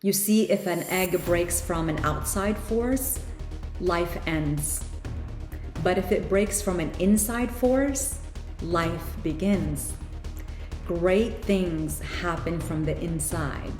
You see, if an egg breaks from an outside force, life ends. But if it breaks from an inside force, life begins. Great things happen from the inside.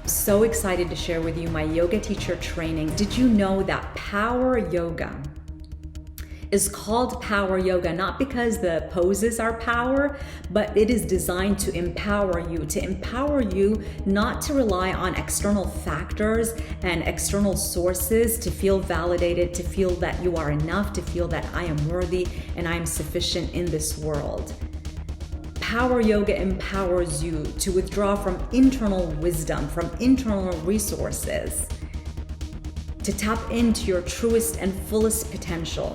So excited to share with you my yoga teacher training. Did you know that power yoga is called power yoga not because the poses are power, but it is designed to empower you not to rely on external factors and external sources to feel validated, to feel that you are enough, to feel that I am worthy and I am sufficient in this world. Power yoga empowers you to withdraw from internal wisdom, from internal resources, to tap into your truest and fullest potential.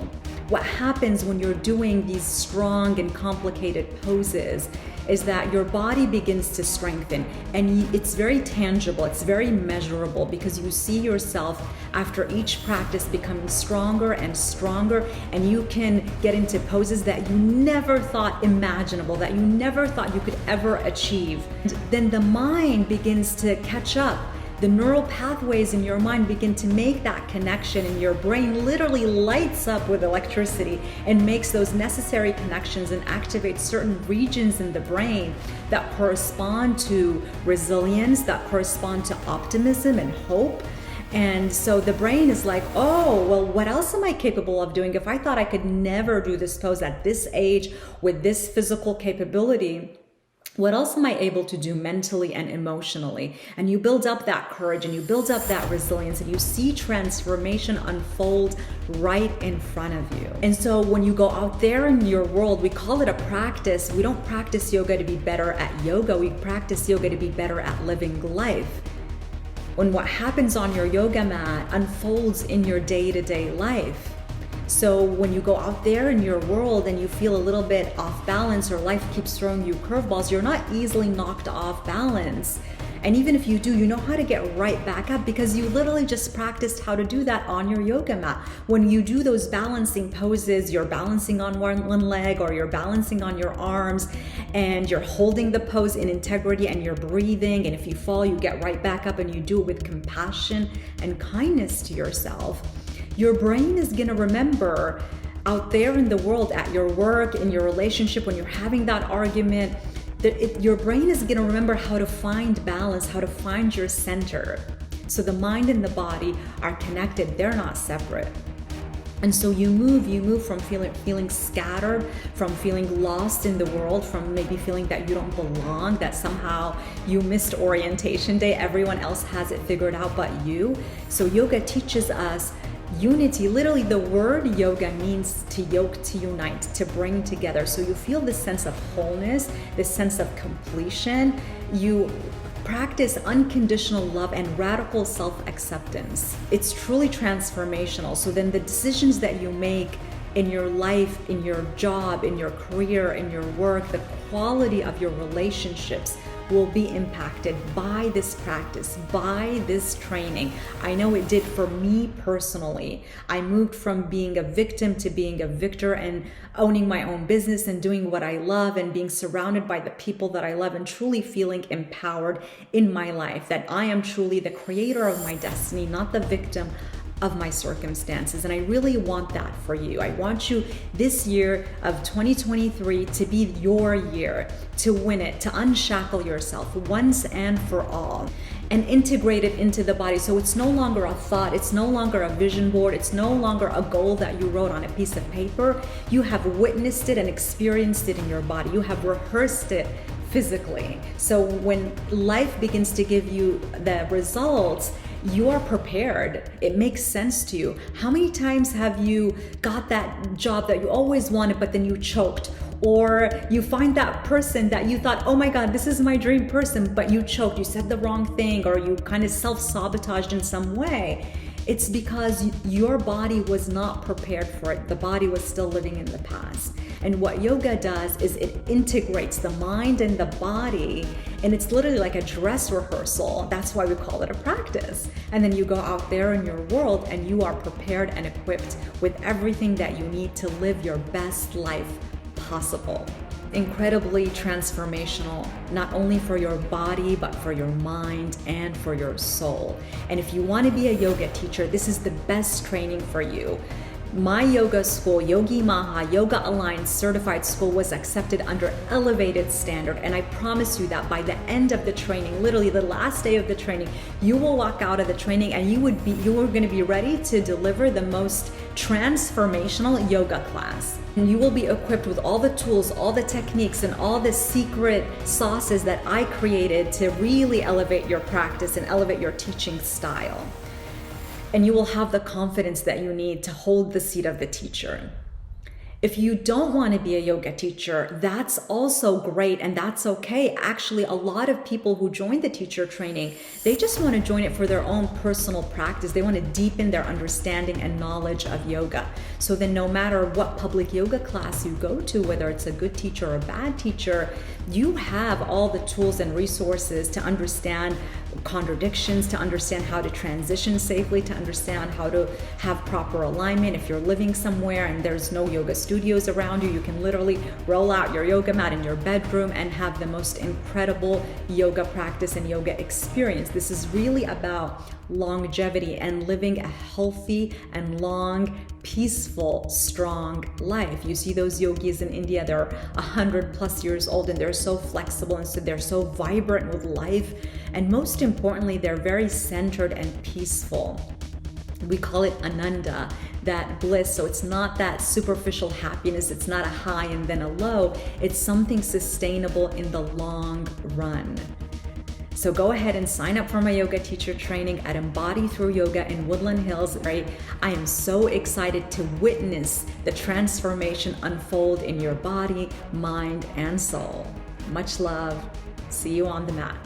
What happens when you're doing these strong and complicated poses is that your body begins to strengthen, and it's very tangible, it's very measurable, because you see yourself after each practice becoming stronger and stronger, and you can get into poses that you never thought imaginable, that you never thought you could ever achieve. And then the mind begins to catch up. The neural pathways in your mind begin to make that connection, and your brain literally lights up with electricity and makes those necessary connections and activates certain regions in the brain that correspond to resilience, that correspond to optimism and hope. And so the brain is like, oh, well, what else am I capable of doing? If I thought I could never do this pose at this age with this physical capability, what else am I able to do mentally and emotionally? And you build up that courage and you build up that resilience, and you see transformation unfold right in front of you. And so when you go out there in your world, we call it a practice. We don't practice yoga to be better at yoga. We practice yoga to be better at living life. When what happens on your yoga mat unfolds in your day-to-day life. So when you go out there in your world and you feel a little bit off balance, or life keeps throwing you curveballs, you're not easily knocked off balance. And even if you do, you know how to get right back up, because you literally just practiced how to do that on your yoga mat. When you do those balancing poses, you're balancing on one leg, or you're balancing on your arms, and you're holding the pose in integrity, and you're breathing. And if you fall, you get right back up, and you do it with compassion and kindness to yourself. Your brain is gonna remember out there in the world, at your work, in your relationship, when you're having that argument, your brain is gonna remember how to find balance, how to find your center. So the mind and the body are connected, they're not separate. And so you move from feeling scattered, from feeling lost in the world, from maybe feeling that you don't belong, that somehow you missed orientation day, everyone else has it figured out but you. So yoga teaches us unity. Literally, the word yoga means to yoke, to unite, to bring together. So you feel this sense of wholeness, this sense of completion. You practice unconditional love and radical self-acceptance. It's truly transformational. So then the decisions that you make in your life, in your job, in your career, in your work, the quality of your relationships will be impacted by this practice, by this training. I know it did for me personally. I moved from being a victim to being a victor, and owning my own business and doing what I love, and being surrounded by the people that I love, and truly feeling empowered in my life, that I am truly the creator of my destiny, not the victim of my circumstances. And I really want that for you. I want you this year of 2023 to be your year, to win it, to unshackle yourself once and for all, and integrate it into the body. So it's no longer a thought, it's no longer a vision board, it's no longer a goal that you wrote on a piece of paper. You have witnessed it and experienced it in your body. You have rehearsed it physically. So when life begins to give you the results, you are prepared. It makes sense to you. How many times have you got that job that you always wanted, but then you choked? Or you find that person that you thought, oh my God, this is my dream person, but you choked, you said the wrong thing, or you kind of self-sabotaged in some way. It's because your body was not prepared for it. The body was still living in the past. And what yoga does is it integrates the mind and the body, and it's literally like a dress rehearsal. That's why we call it a practice. And then you go out there in your world and you are prepared and equipped with everything that you need to live your best life possible. Incredibly transformational, not only for your body, but for your mind and for your soul. And if you want to be a yoga teacher, this is the best training for you. My yoga school, Yogi Maha Yoga Alliance Certified School, was accepted under elevated standard. And I promise you that by the end of the training, literally the last day of the training, you will walk out of the training and you are going to be ready to deliver the most transformational yoga class. And you will be equipped with all the tools, all the techniques, and all the secret sauces that I created to really elevate your practice and elevate your teaching style. And you will have the confidence that you need to hold the seat of the teacher. If you don't want to be a yoga teacher, that's also great and that's okay. Actually, a lot of people who join the teacher training, they just want to join it for their own personal practice. They want to deepen their understanding and knowledge of yoga. So then no matter what public yoga class you go to, whether it's a good teacher or a bad teacher, you have all the tools and resources to understand contradictions, to understand how to transition safely, to understand how to have proper alignment. If you're living somewhere and there's no yoga studios around you, you can literally roll out your yoga mat in your bedroom and have the most incredible yoga practice and yoga experience. This is really about longevity and living a healthy and long, peaceful, strong life. You see those yogis in India, they're 100+ years old and they're so flexible and so they're so vibrant with life. And most importantly, they're very centered and peaceful. We call it ananda, that bliss. So it's not that superficial happiness. It's not a high and then a low. It's something sustainable in the long run. So go ahead and sign up for my yoga teacher training at Embody Through Yoga in Woodland Hills. I am so excited to witness the transformation unfold in your body, mind, and soul. Much love. See you on the mat.